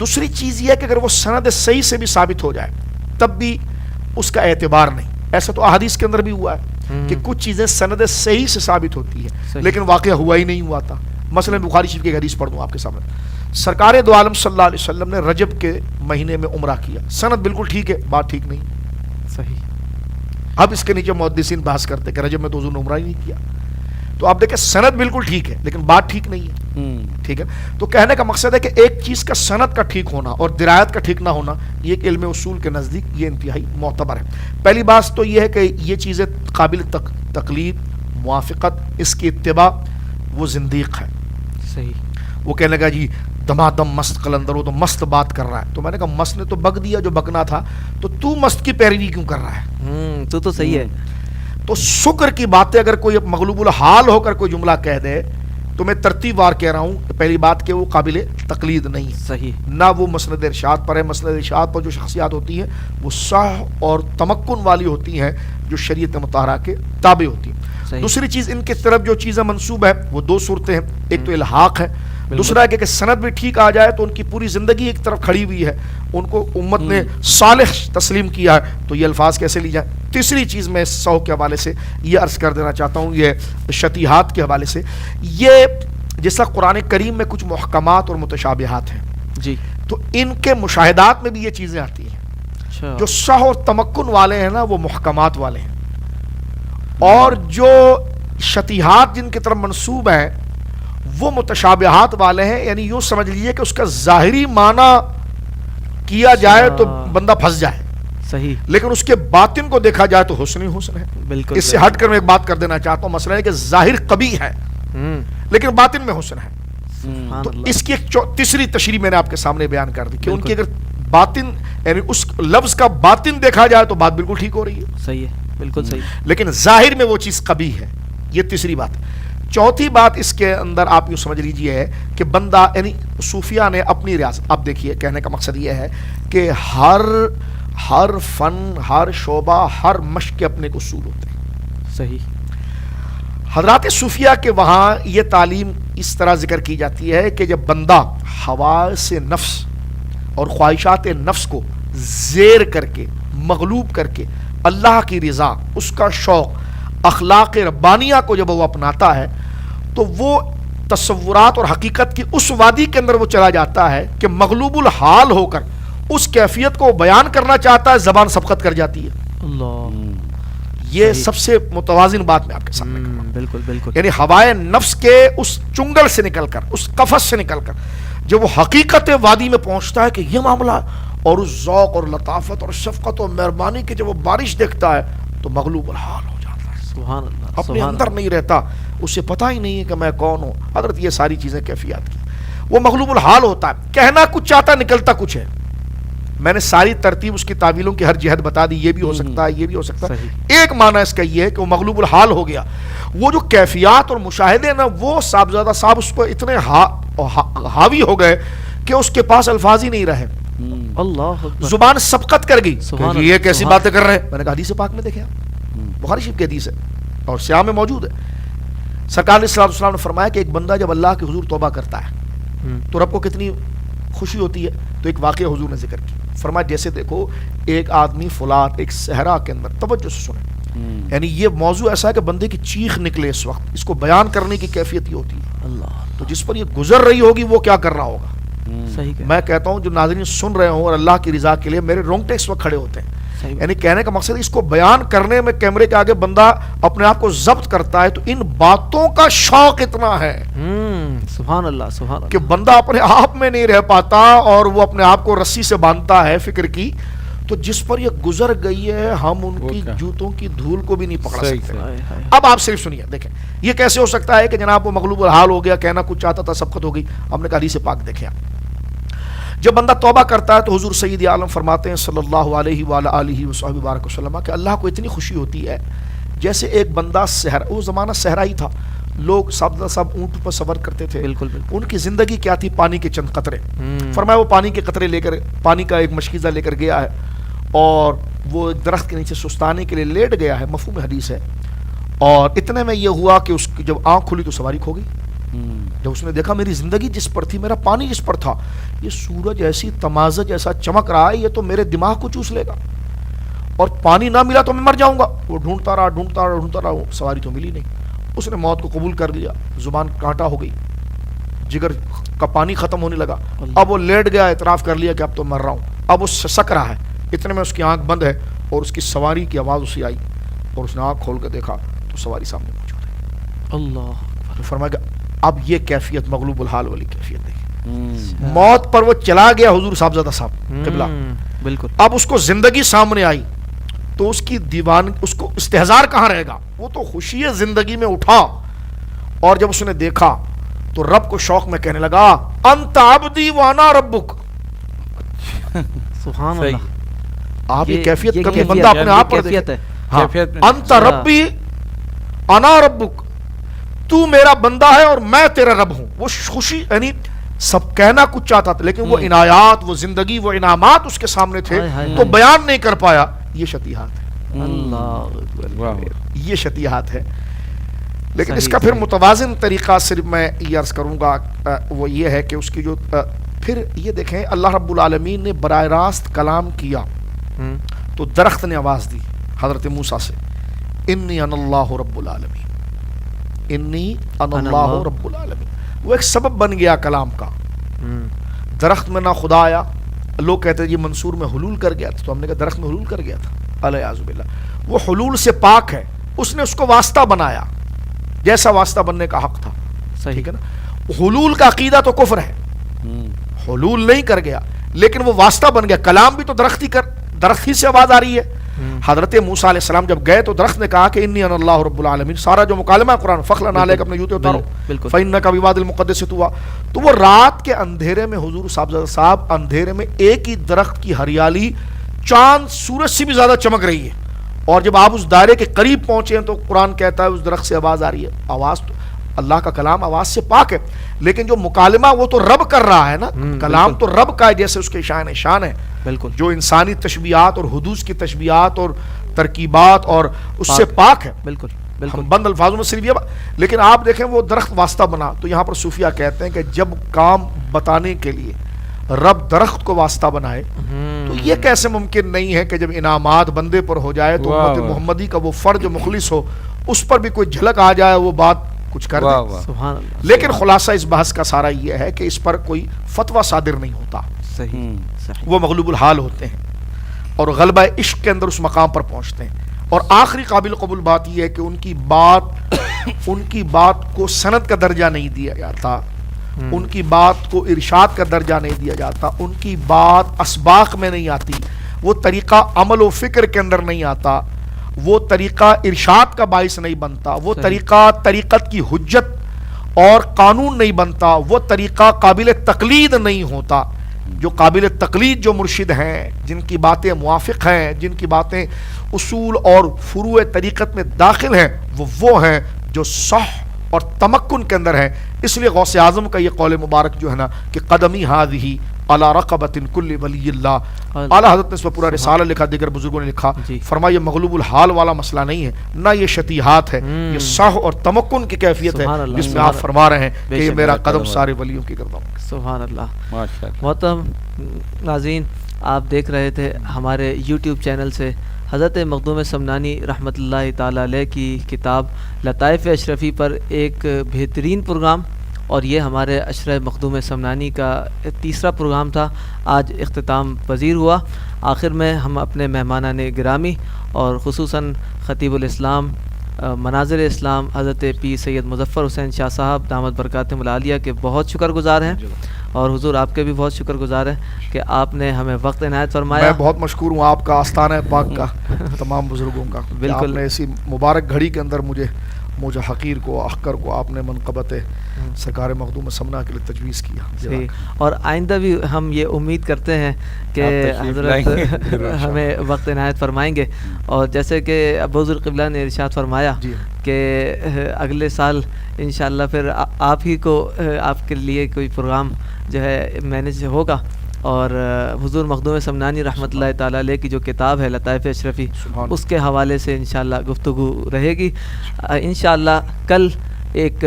دوسری چیز یہ ہے کہ اگر وہ سند صحیح سے بھی ثابت ہو جائے تب بھی اس کا اعتبار نہیں. ایسا تو احادیث کے اندر بھی ہوا ہے کہ کچھ چیزیں سند صحیح سے ثابت ہوتی ہے لیکن واقعہ ہوا ہی نہیں ہوا تھا. مثلا بخاری شریف کی حدیث پڑھ دوں آپ کے سامنے. سرکار دو عالم صلی اللہ علیہ وسلم نے رجب کے مہینے میں عمرہ کیا. سند بالکل ٹھیک ہے, بات ٹھیک نہیں. صحیح. اب اس کے نیچے محدثین بحث کرتے کہ رجب میں تو حضور نے عمرہ ہی نہیں کیا. تو آپ دیکھیں سند بالکل ٹھیک ہے لیکن بات ٹھیک نہیں ہے. ٹھیک ہے, تو کہنے کا مقصد ہے کہ ایک چیز کا سند کا ٹھیک ہونا اور درایت کا ٹھیک نہ ہونا یہ ایک علم اصول کے نزدیک یہ انتہائی معتبر ہے. پہلی بات تو یہ ہے کہ یہ چیزیں قابل تقلید, موافقت, اس کی اتباع, وہ زندیق ہے. صحیح. وہ کہنے لگا جی دمادم مست قلندر, وہ تو مست بات کر رہا ہے. تو میں نے کہا مست نے تو بک دیا جو بکنا تھا, تو مست کی پیروی کیوں کر رہا ہے؟ تو صحیح ہے. تو شکر کی باتیں اگر کوئی مغلوب الحال ہو کر کوئی جملہ کہہ دے تو میں ترتیب وار کہہ رہا ہوں کہ پہلی بات کہ وہ قابل تقلید نہیں ہے. صحیح. نہ وہ مسند ارشاد پر ہے. مسند ارشاد پر جو شخصیات ہوتی ہیں وہ صح اور تمکن والی ہوتی ہیں جو شریعت مطہرہ کے تابع ہوتی ہیں. دوسری چیز ان کی طرف جو چیزیں منسوب ہے وہ دو صورتیں ہیں. ایک تو الحاق ہے, دوسرا ہے کہ سند بھی ٹھیک آ جائے تو ان کی پوری زندگی ایک طرف کھڑی ہوئی ہے, ان کو امت نے صالح تسلیم کیا ہے, تو یہ الفاظ کیسے لی جائیں. تیسری چیز میں سو کے حوالے سے یہ عرض کر دینا چاہتا ہوں, یہ شتیحات کے حوالے سے, یہ جیسا قرآن کریم میں کچھ محکمات اور متشابہات ہیں جی, تو ان کے مشاہدات میں بھی یہ چیزیں آتی ہیں. جو صح اور تمکن والے ہیں نا وہ محکمات والے ہیں, اور جو شتیحات جن کی طرف منسوب ہیں وہ متشابہات والے ہیں. یعنی یوں سمجھ لیجئے کہ اس کا ظاہری معنی کیا جائے تو بندہ پھنس جائے, صحیح, لیکن اس کے باطن کو دیکھا جائے تو حسن ہی حسن ہے. بالکل. اس سے ہٹ کر میں ایک بات کر دینا چاہتا ہوں, مسئلہ ہے کہ ظاہر قبیح ہے لیکن باطن میں حسن ہے. تو اس کی ایک تیسری تشریح میں نے آپ کے سامنے بیان کر دی کہ ان کی اگر باطن یعنی اس لفظ کا باطن دیکھا جائے تو بات بالکل ٹھیک ہو رہی ہے. صحیح ہے, بالکل صحیح, لیکن ظاہر میں وہ چیز قبیح ہے. یہ تیسری بات. چوتھی بات اس کے اندر آپ یوں سمجھ لیجئے ہے کہ بندہ یعنی صوفیہ نے اپنی ریاضت, اب دیکھیے کہنے کا مقصد یہ ہے کہ ہر فن, ہر شعبہ, ہر مشق کے اپنے اصول ہوتے ہیں. صحیح. حضرات صوفیہ کے وہاں یہ تعلیم اس طرح ذکر کی جاتی ہے کہ جب بندہ حواس نفس اور خواہشات نفس کو زیر کر کے, مغلوب کر کے, اللہ کی رضا, اس کا شوق, اخلاق ربانیہ کو جب وہ اپناتا ہے تو وہ تصورات اور حقیقت کی اس وادی کے اندر وہ چلا جاتا ہے کہ مغلوب الحال ہو کر اس کیفیت کو بیان کرنا چاہتا ہے, زبان سبقت کر جاتی ہے. اللہ, یہ سب سے متوازن بات میں آپ کے سامنے کر رہا ہوں. بالکل بالکل. یعنی ہوائے نفس کے اس چنگل سے نکل کر, اس قفس سے نکل کر جب وہ حقیقت وادی میں پہنچتا ہے کہ یہ معاملہ, اور اس ذوق اور لطافت اور شفقت اور مہربانی کی جب وہ بارش دیکھتا ہے تو مغلوب الحال ہو جاتا ہے. سبحان اللہ. اپنے اندر نہیں رہتا, اسے پتہ ہی نہیں ہے کہ میں کون ہوں. حضرت یہ ساری چیزیں کیفیات کی, وہ مغلوب الحال ہوتا ہے, کہنا کچھ چاہتا, نکلتا کچھ ہے. میں نے ساری ترتیب اس کی تعویلوں کی ہر جہت بتا دی, یہ بھی ہو سکتا ہے, یہ بھی ہو سکتا ہے. ایک معنی اس کا یہ ہے کہ وہ مغلوب الحال ہو گیا. وہ جو کیفیات اور مشاہدے نا وہ صاحبزادہ صاحب اس پر اتنے حاوی ہو گئے کہ اس کے پاس الفاظ ہی نہیں رہے. اللہ, زبان سبقت کر گئی. یہ کیسی باتیں کر رہے ہیں. میں نے کہا حدیث پاک میں دیکھیں, بخاری شریف کی حدیث ہے اور سیاہ میں موجود ہے. سرکار علیہ السلام نے فرمایا کہ ایک بندہ جب اللہ کے حضور توبہ کرتا ہے تو رب کو کتنی خوشی ہوتی ہے. تو ایک واقعہ حضور نے ذکر کی, فرمایا جیسے دیکھو ایک آدمی فلات ایک صحرا کے اندر, توجہ سے سنیں, یعنی یہ موضوع ایسا ہے کہ بندے کی چیخ نکلے اس وقت, اس کو بیان کرنے کی کیفیت ہی ہوتی ہے. اللہ, تو جس پر یہ گزر رہی ہوگی وہ کیا کر رہا ہوگا. میں کہتا ہوں جو ناظرین سن رہے ہوں اور اللہ کی رضا کے لیے میرے رونگٹے اس وقت کھڑے ہوتے ہیں. یعنی کہنے کا مقصد اس کو بیان کرنے میں کیمرے کے آگے بندہ اپنے آپ کو ضبط کرتا ہے تو ان باتوں کا شوق اتنا ہے سبحان اللہ, سبحان اللہ, کہ بندہ اپنے آپ میں نہیں رہ پاتا اور وہ اپنے آپ کو رسی سے باندھتا ہے فکر کی. تو جس پر یہ گزر گئی ہے ہم ان کی جوتوں کی دھول کو بھی نہیں پکڑا سکتے. اب آپ صرف سنیے, دیکھیں یہ کیسے ہو سکتا ہے کہ جناب وہ مغلوب الحال ہو گیا, کہنا کچھ چاہتا تھا, سبقت ہو گئی. ہم نے کہا حدیث پاک دیکھیں, جب بندہ توبہ کرتا ہے تو حضور سید عالم فرماتے ہیں صلی اللہ علیہ وآلہ وصحبہ بارک وسلم کہ اللہ کو اتنی خوشی ہوتی ہے جیسے ایک بندہ صحرا, وہ زمانہ صحرا ہی تھا, لوگ سب اونٹ پر سفر کرتے تھے. بالکل بالکل. ان کی زندگی کیا تھی, پانی کے چند قطرے. فرمایا وہ پانی کے قطرے لے کر, پانی کا ایک مشکیزہ لے کر گیا ہے اور وہ ایک درخت کے نیچے سستانے کے لیے لیٹ گیا ہے, مفہوم حدیث ہے. اور اتنے میں یہ ہوا کہ اس کی جب آنکھ کھلی تو سواری کھو گئی. جب اس نے دیکھا میری زندگی جس پر تھی، میرا پانی جس پر تھا، یہ سورج ایسی تمازج ایسا چمک رہا ہے، یہ تو میرے دماغ کو چوس لے گا، اور پانی نہ ملا تو میں مر جاؤں گا۔ وہ ڈھونڈتا رہا، سواری تو ملی نہیں۔ اس نے موت کو قبول کر لیا، زبان کانٹا ہو گئی، جگر کا پانی ختم ہونے لگا۔ اب وہ لیٹ گیا، اعتراف کر لیا کہ اب تو مر رہا ہوں۔ اب وہ سسک رہا ہے، اتنے میں اس کی آنکھ بند ہے اور اس کی سواری کی آواز اسے آئی، اور اس نے آنکھ کھول کے دیکھا تو سواری سامنے موجود ہے۔ اللہ تو فرمایا کہ اب یہ کیفیت مغلوب الحال والی کیفیت دیکھی۔ موت پر وہ چلا گیا حضور صاحبزادہ صاحب قبلہ، بالکل۔ اب اس کو زندگی سامنے آئی تو اس کی دیوان، اس کو استحضار کہاں رہے گا؟ وہ تو خوشی زندگی میں اٹھا، اور جب اس نے دیکھا تو رب کو شوق میں کہنے لگا انت عبدی وانا ربک۔ سبحان اللہ، آپ یہ کیفیت کبھی کیفیت بندہ اپنے آپ پر کیفیت دیکھے، ہے۔ ہاں، انت ربی انا ربک، تو میرا بندہ ہے اور میں تیرا رب ہوں۔ وہ خوشی، یعنی سب کہنا کچھ چاہتا تھا لیکن وہ عنایات، وہ زندگی، وہ انعامات اس کے سامنے تھے تو بیان نہیں کر پایا۔ یہ شتیہات ہے، اللہ، یہ شتیہات ہے۔ لیکن اس کا پھر متوازن طریقہ صرف میں یہ عرض کروں گا، وہ یہ ہے کہ اس کی جو پھر یہ دیکھیں اللہ رب العالمین نے براہ راست کلام کیا تو درخت نے آواز دی حضرت موسیٰ سے، انی انا اللہ رب العالمین، انی انا اللہ رب العالمین۔ وہ ایک سبب بن گیا کلام کا۔ درخت میں نہ خدا آیا، لوگ کہتے ہیں یہ منصور میں حلول کر گیا تھا، تو ہم نے کہا درخت میں حلول کر گیا تھا، الیاذ باللہ۔ وہ حلول سے پاک ہے، اس نے اس کو واسطہ بنایا جیسا واسطہ بننے کا حق تھا، ٹھیک ہے نا۔ حلول کا عقیدہ تو کفر ہے، حلول نہیں کر گیا لیکن وہ واسطہ بن گیا۔ کلام بھی تو درخت ہی سے آواز آ رہی ہے۔ حضرت موسیٰ علیہ السلام جب گئے تو درخت نے کہا کہ انی انا اللہ رب العالمین، سارا جو مکالمہ قرآن، فخلع علیک، اپنے جوتے اتارو، فإنک بوادی المقدس طویٰ۔ تو وہ رات کے اندھیرے میں حضور صاحب اندھیرے میں ایک ہی درخت کی ہریالی چاند سورج سے بھی زیادہ چمک رہی ہے، اور جب آپ اس دائرے کے قریب پہنچے ہیں تو قرآن کہتا ہے اس درخت سے آواز آ رہی ہے۔ آواز تو اللہ کا کلام آواز سے پاک ہے، لیکن جو مکالمہ وہ تو رب کر رہا ہے نا، کلام تو رب کا ہے، جیسے اس کے شان شان ہے، بالکل، جو انسانی تشبیہات اور حدوث کی تشبیہات اور ترکیبات اور اس سے پاک ہے، بالکل ہم بند الفاظوں میں صرف یہ لیکن آپ دیکھیں وہ درخت واسطہ بنا۔ تو یہاں پر صوفیہ کہتے ہیں کہ جب کام بتانے کے لیے رب درخت کو واسطہ بنائے تو یہ کیسے ممکن نہیں ہے کہ جب انعامات بندے پر ہو جائے تو امت محمدی کا وہ فرد جو مخلص ہو اس پر بھی کوئی جھلک آ جائے، وہ بات کچھ کر دے۔ سبحان اللہ۔ لیکن خلاصہ اس بحث کا سارا یہ ہے کہ اس پر کوئی فتویٰ صادر نہیں ہوتا، صحیح، وہ مغلوب الحال ہوتے ہیں اور غلبہ عشق کے اندر اس مقام پر پہنچتے ہیں۔ اور آخری قابل قبول بات یہ ہے کہ ان کی بات کو سند کا درجہ نہیں دیا جاتا، ان کی بات کو ارشاد کا درجہ نہیں دیا جاتا، ان کی بات اسباق میں نہیں آتی، وہ طریقہ عمل و فکر کے اندر نہیں آتا، وہ طریقہ ارشاد کا باعث نہیں بنتا، وہ طریقہ طریقت کی حجت اور قانون نہیں بنتا، وہ طریقہ قابل تقلید نہیں ہوتا۔ جو قابل تقلید جو مرشد ہیں، جن کی باتیں موافق ہیں، جن کی باتیں اصول اور فروع طریقت میں داخل ہیں، وہ ہیں جو صح اور تمکن کے اندر ہیں۔ اس لیے غوث اعظم کا یہ قول مبارک جو ہے نا کہ قدمی ہذہ علی رقبۃ کل ولی اللہ، اعلیٰ حضرت نے اس پر پورا رسالہ لکھا، دیگر بزرگوں نے لکھا، فرمایا یہ مغلوب الحال والا مسئلہ نہیں ہے، نہ یہ شتیہات ہے، یہ صح اور تمکن کی کیفیت ہے جس میں آپ فرما رہے ہیں کہ یہ میرا قدم سارے ولیوں کی گردوں۔ سبحان اللہ۔ محترم ناظرین، آپ دیکھ رہے تھے ہمارے یوٹیوب چینل سے حضرت مخدوم سمنانی رحمۃ اللہ تعالیٰ علیہ کی کتاب لطائف اشرفی پر ایک بہترین پروگرام، اور یہ ہمارے عشرہ مخدوم سمنانی کا تیسرا پروگرام تھا، آج اختتام پذیر ہوا۔ آخر میں ہم اپنے مہمانان گرامی اور خصوصاً خطیب الاسلام مناظر اسلام حضرت پیر سید مظفر حسین شاہ صاحب دامت برکاتہم العالیہ کے بہت شکر گزار ہیں، اور حضور آپ کے بھی بہت شکر گزار ہیں کہ آپ نے ہمیں وقت عنایت فرمایا۔ میں بہت مشکور ہوں آپ کا، آستانہ پاک کا، تمام بزرگوں کا، بالکل آپ نے ایسی مبارک گھڑی کے اندر مجھے حقیر کو، احقر کو آپ نے منقبت سرکار مخدوم سمنا کے لیے تجویز کیا۔ اور آئندہ بھی ہم یہ امید کرتے ہیں کہ حضرت ہمیں وقت عنایت فرمائیں گے، اور جیسے کہ ابو ذر قبلہ نے ارشاد فرمایا کہ اگلے سال انشاءاللہ پھر آپ ہی کو آپ کے لیے کوئی پروگرام جو ہے مینیج ہوگا، اور حضور مخدوم سمنانی رحمۃ اللہ تعالیٰ علیہ کی جو کتاب ہے لطائف اشرفی، اس کے حوالے سے انشاءاللہ گفتگو رہے گی۔ انشاءاللہ کل ایک